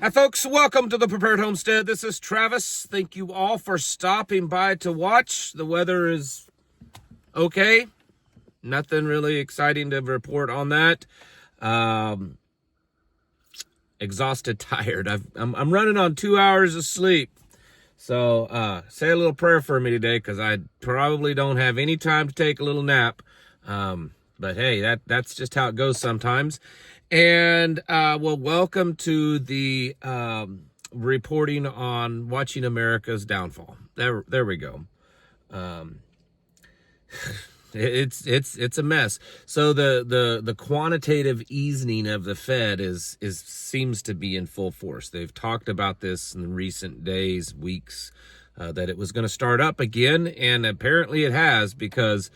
Hi, folks. Welcome to the Prepared Homestead. This is Travis. Thank you all for stopping by to watch. The weather is okay. Nothing really exciting to report on that. Exhausted, tired. I'm running on 2 hours of sleep. So say a little prayer for me today, because I probably don't have any time to take a little nap. But hey, that's just how it goes sometimes. And well, welcome to the reporting on watching America's downfall. There we go. It's a mess. So the quantitative easing of the Fed is seems to be in full force. They've talked about this in recent days, weeks, that it was going to start up again, and apparently it has, because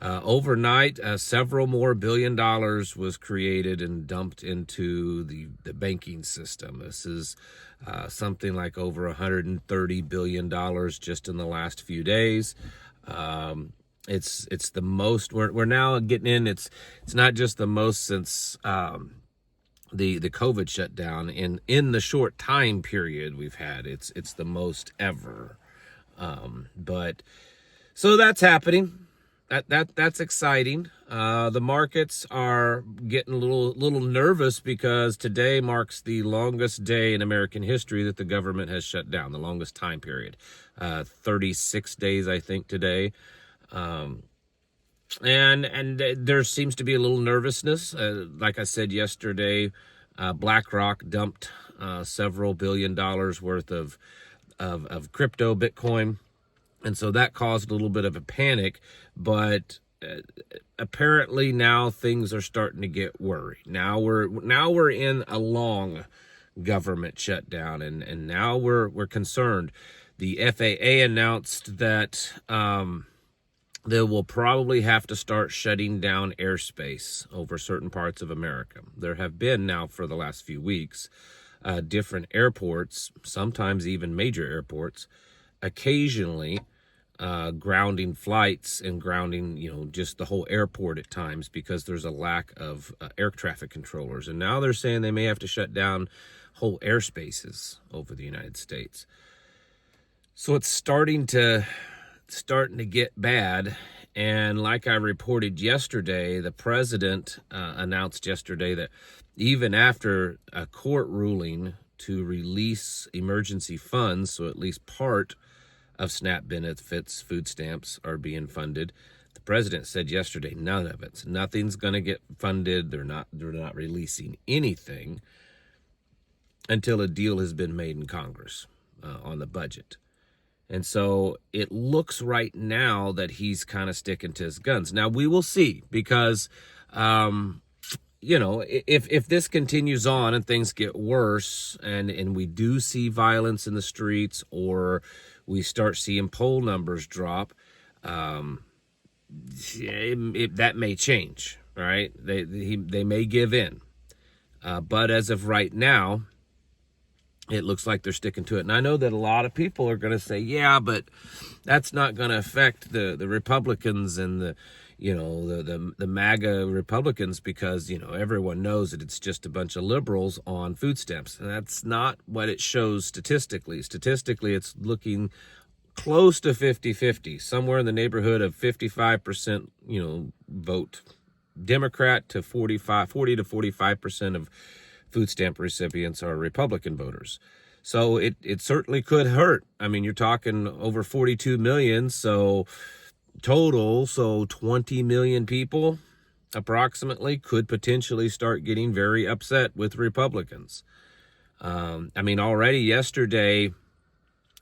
overnight several more $1 billion was created and dumped into the banking system. This is something like over $130 billion just in the last few days. It's the most we're now getting in. It's not just the most since the COVID shutdown. In the short time period we've had, it's the most ever. But so that's happening. That's exciting. The markets are getting a little nervous, because today marks the longest day in American history that the government has shut down, the longest time period. 36 days, I think, today. And there seems to be a little nervousness. Like I said yesterday, BlackRock dumped several $1 billion worth of crypto, Bitcoin. And so that caused a little bit of a panic, but apparently now things are starting to get worried. Now we're in a long government shutdown, and now we're concerned. The FAA announced that they will probably have to start shutting down airspace over certain parts of America. There have been now, for the last few weeks, different airports, sometimes even major airports, occasionally grounding flights and grounding, just the whole airport at times, because there's a lack of air traffic controllers. And now they're saying they may have to shut down whole airspaces over the United States. So it's starting to get bad. And like I reported yesterday, the president announced yesterday that even after a court ruling to release emergency funds, so at least part of SNAP benefits, food stamps, are being funded, the president said yesterday, none of it. Nothing's going to get funded. They're not releasing anything until a deal has been made in Congress on the budget. And so it looks right now that he's kind of sticking to his guns. Now we will see, because if this continues on and things get worse, and we do see violence in the streets, or we start seeing poll numbers drop, that may change. Right? They may give in, but as of right now, it looks like they're sticking to it. And I know that a lot of people are going to say, yeah, but that's not going to affect the Republicans and the MAGA Republicans, because, everyone knows that it's just a bunch of liberals on food stamps. And that's not what it shows statistically. Statistically, it's looking close to 50-50, somewhere in the neighborhood of 55%, vote Democrat, to 40 to 45% of food stamp recipients are Republican voters. So it certainly could hurt. I mean, you're talking over 42 million, so total, so 20 million people approximately could potentially start getting very upset with Republicans. Already yesterday,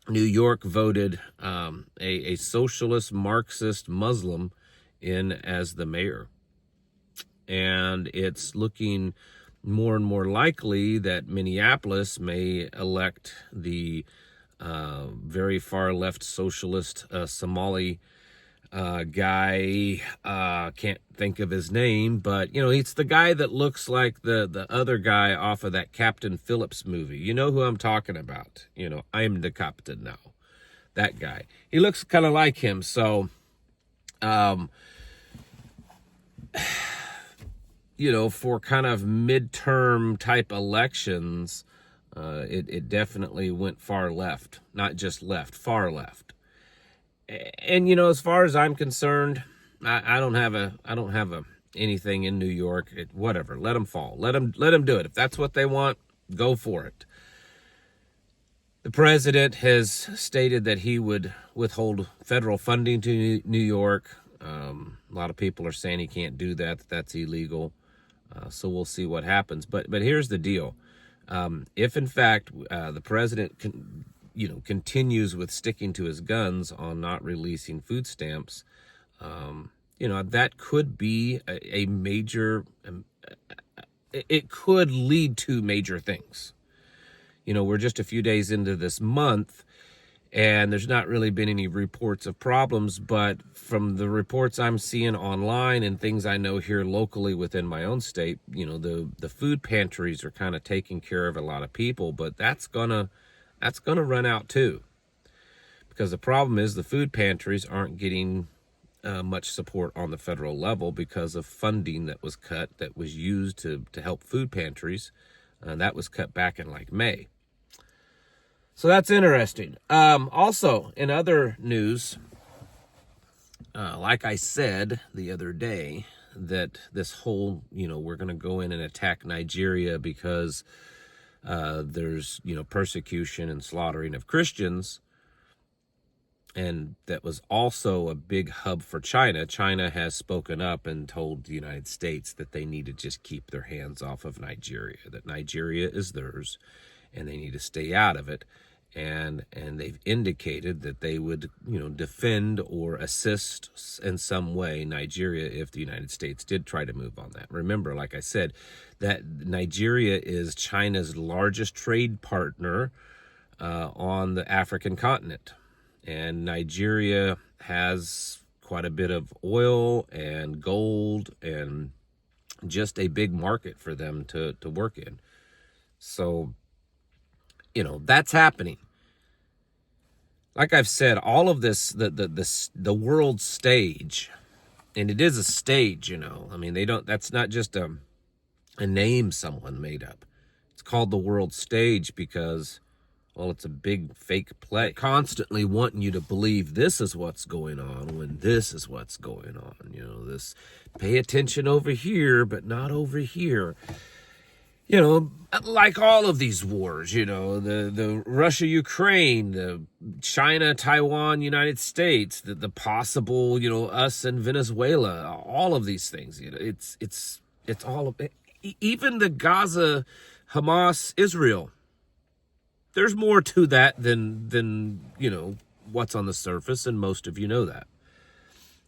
New York voted a socialist Marxist Muslim in as the mayor. And it's looking more and more likely that Minneapolis may elect the very far left socialist Somali guy. Can't think of his name, but it's the guy that looks like the other guy off of that Captain Phillips movie. You know who I'm talking about. I'm the captain now. That guy. He looks kind of like him. So for kind of midterm type elections, It definitely went far left, not just left, far left. And as far as I'm concerned, I don't have anything in New York. Whatever, let them fall. Let them do it. If that's what they want, go for it. The president has stated that he would withhold federal funding to New York. A lot of people are saying he can't do that. That's illegal. So we'll see what happens. But here's the deal: if in fact the president continues with sticking to his guns on not releasing food stamps, that could be a major. It could lead to major things. We're just a few days into this month, and there's not really been any reports of problems, but from the reports I'm seeing online and things I know here locally within my own state, the food pantries are kind of taking care of a lot of people, but that's gonna run out too. Because the problem is the food pantries aren't getting much support on the federal level because of funding that was cut, that was used to help food pantries. That was cut back in like May. So that's interesting. Also, in other news, like I said the other day, that this whole, we're going to go in and attack Nigeria because there's, persecution and slaughtering of Christians. And that was also a big hub for China. China has spoken up and told the United States that they need to just keep their hands off of Nigeria, that Nigeria is theirs and they need to stay out of it. And they've indicated that they would, defend or assist in some way Nigeria if the United States did try to move on that. Remember, like I said, that Nigeria is China's largest trade partner on the African continent. And Nigeria has quite a bit of oil and gold and just a big market for them to work in. So, that's happening. Like I've said, all of this, the world stage, and it is a stage, I mean, that's not just a name someone made up. It's called the world stage because, well, it's a big fake play. Constantly wanting you to believe this is what's going on when this is what's going on. This pay attention over here, but not over here. Like all of these wars, the Russia-Ukraine, the China-Taiwan, United States, the possible, us and Venezuela, all of these things, it's all of it. Even the Gaza, Hamas, Israel. There's more to that than what's on the surface, and most of you know that.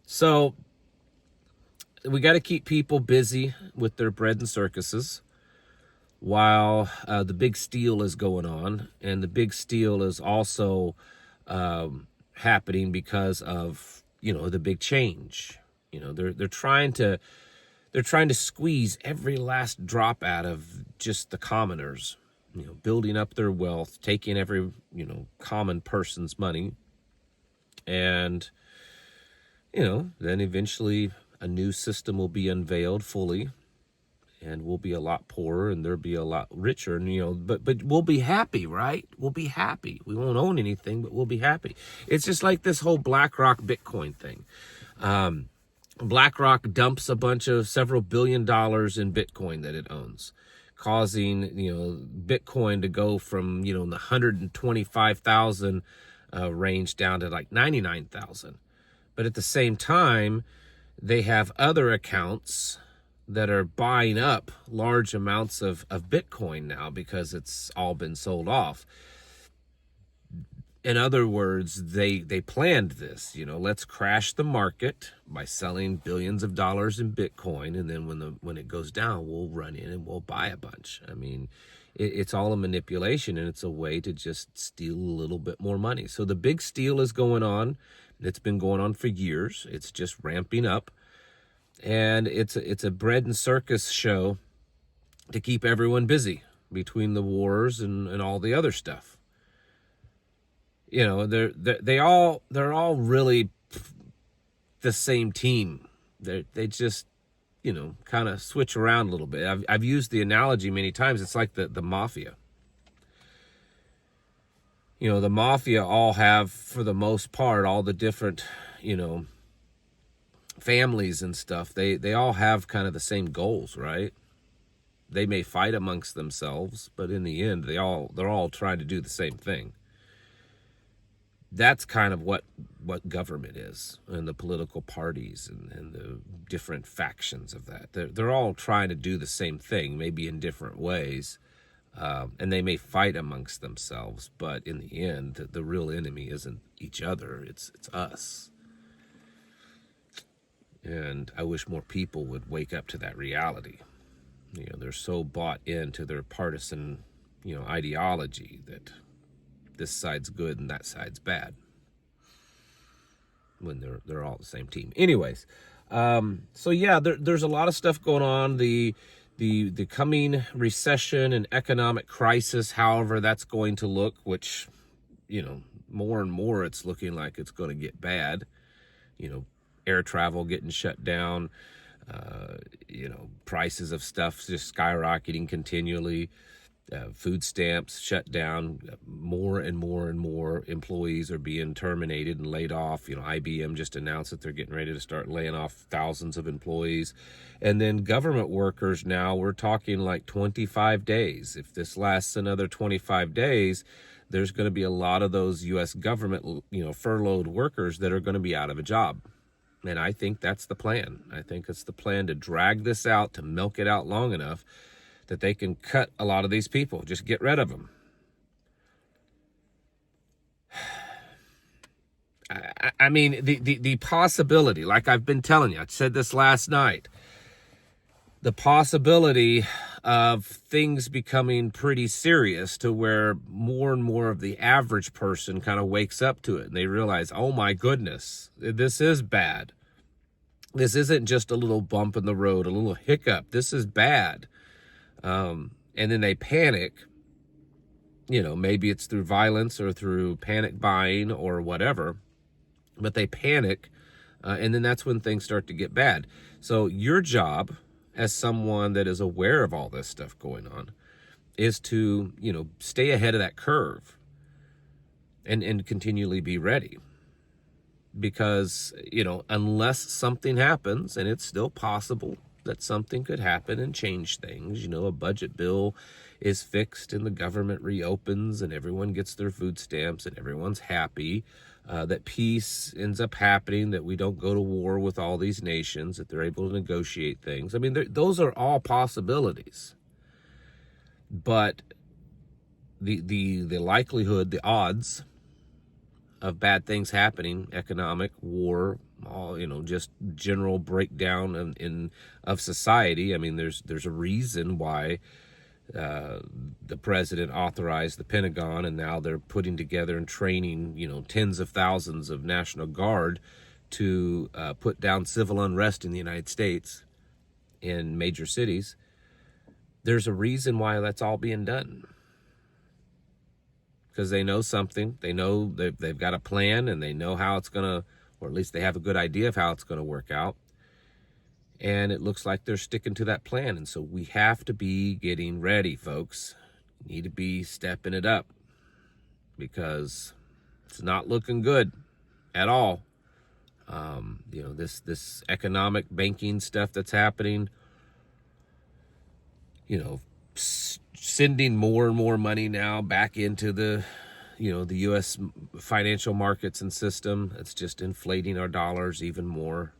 So we got to keep people busy with their bread and circuses while the big steal is going on, and the big steal is also happening because of the big change. They're trying to squeeze every last drop out of just the commoners. Building up their wealth, taking every, common person's money. And, then eventually a new system will be unveiled fully and we'll be a lot poorer and they'll be a lot richer. And, but we'll be happy, right? We'll be happy. We won't own anything, but we'll be happy. It's just like this whole BlackRock Bitcoin thing. BlackRock dumps several $1 billion in Bitcoin that it owns, causing, Bitcoin to go from, the 125,000 range down to like 99,000. But at the same time, they have other accounts that are buying up large amounts of Bitcoin now because it's all been sold off. In other words, they planned this, let's crash the market by selling billions of dollars in Bitcoin. And then when it goes down, we'll run in and we'll buy a bunch. I mean, it's all a manipulation, and it's a way to just steal a little bit more money. So the big steal is going on. It's been going on for years. It's just ramping up. And it's a bread and circus show to keep everyone busy between the wars and all the other stuff. They're all really the same team. They just, kind of switch around a little bit. I've used the analogy many times. It's like the mafia. the mafia all have, for the most part, all the different, families and stuff. They all have kind of the same goals, right? They may fight amongst themselves, but in the end, they're all trying to do the same thing. That's kind of what government is, and the political parties and the different factions of that. They're all trying to do the same thing, maybe in different ways, and they may fight amongst themselves, but in the end, the real enemy isn't each other, it's us. And I wish more people would wake up to that reality. They're so bought into their partisan, ideology that this side's good and that side's bad, when they're all the same team. Anyways, so yeah, there's a lot of stuff going on. The coming recession and economic crisis, however that's going to look, which, more and more it's looking like it's going to get bad. Air travel getting shut down, prices of stuff just skyrocketing continually, food stamps shut down, more and more and more employees are being terminated and laid off. IBM just announced that they're getting ready to start laying off thousands of employees. And then government workers, now we're talking like 25 days. If this lasts another 25 days, there's going to be a lot of those U.S. government, furloughed workers that are going to be out of a job. And I think that's the plan. I think it's the plan to drag this out, to milk it out long enough that they can cut a lot of these people, just get rid of them. I mean, the possibility, like I've been telling you, I said this last night, the possibility of things becoming pretty serious to where more and more of the average person kind of wakes up to it and they realize, oh my goodness, this is bad. This isn't just a little bump in the road, a little hiccup. This is bad. And then they panic. Maybe it's through violence or through panic buying or whatever, but they panic, and then that's when things start to get bad. So your job as someone that is aware of all this stuff going on is to, stay ahead of that curve and continually be ready. Because, unless something happens, and it's still possible that something could happen and change things, a budget bill is fixed and the government reopens and everyone gets their food stamps and everyone's happy, that peace ends up happening, that we don't go to war with all these nations, that they're able to negotiate things. I mean, those are all possibilities. But the likelihood, the odds of bad things happening, economic, war, all, just general breakdown of society. I mean, there's a reason why the president authorized the Pentagon, and now they're putting together and training, tens of thousands of National Guard to put down civil unrest in the United States in major cities. There's a reason why that's all being done. Because they know something, they know they've got a plan, and they know how it's going to, or at least they have a good idea of how it's going to work out. And it looks like they're sticking to that plan. And so we have to be getting ready, folks. We need to be stepping it up, because it's not looking good at all. This economic banking stuff that's happening, sending more and more money now back into the U.S. financial markets and system. It's just inflating our dollars even more.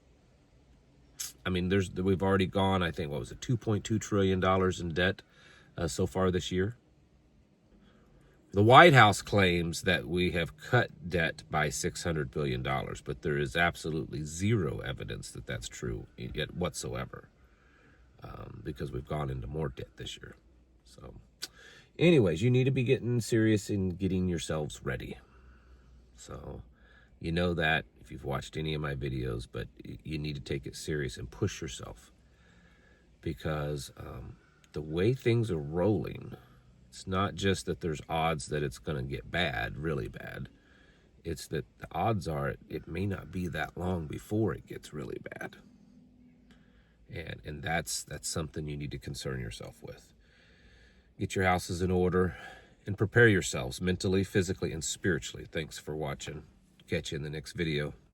I mean, we've already gone, I think, $2.2 trillion in debt so far this year. The White House claims that we have cut debt by $600 billion, but there is absolutely zero evidence that that's true yet whatsoever, because we've gone into more debt this year. So anyways, you need to be getting serious and getting yourselves ready. So that if you've watched any of my videos, but you need to take it serious and push yourself, because the way things are rolling, it's not just that there's odds that it's going to get bad, really bad. It's that the odds are it may not be that long before it gets really bad. And that's something you need to concern yourself with. Get your houses in order. and prepare yourselves mentally, physically, and spiritually. Thanks for watching. Catch you in the next video.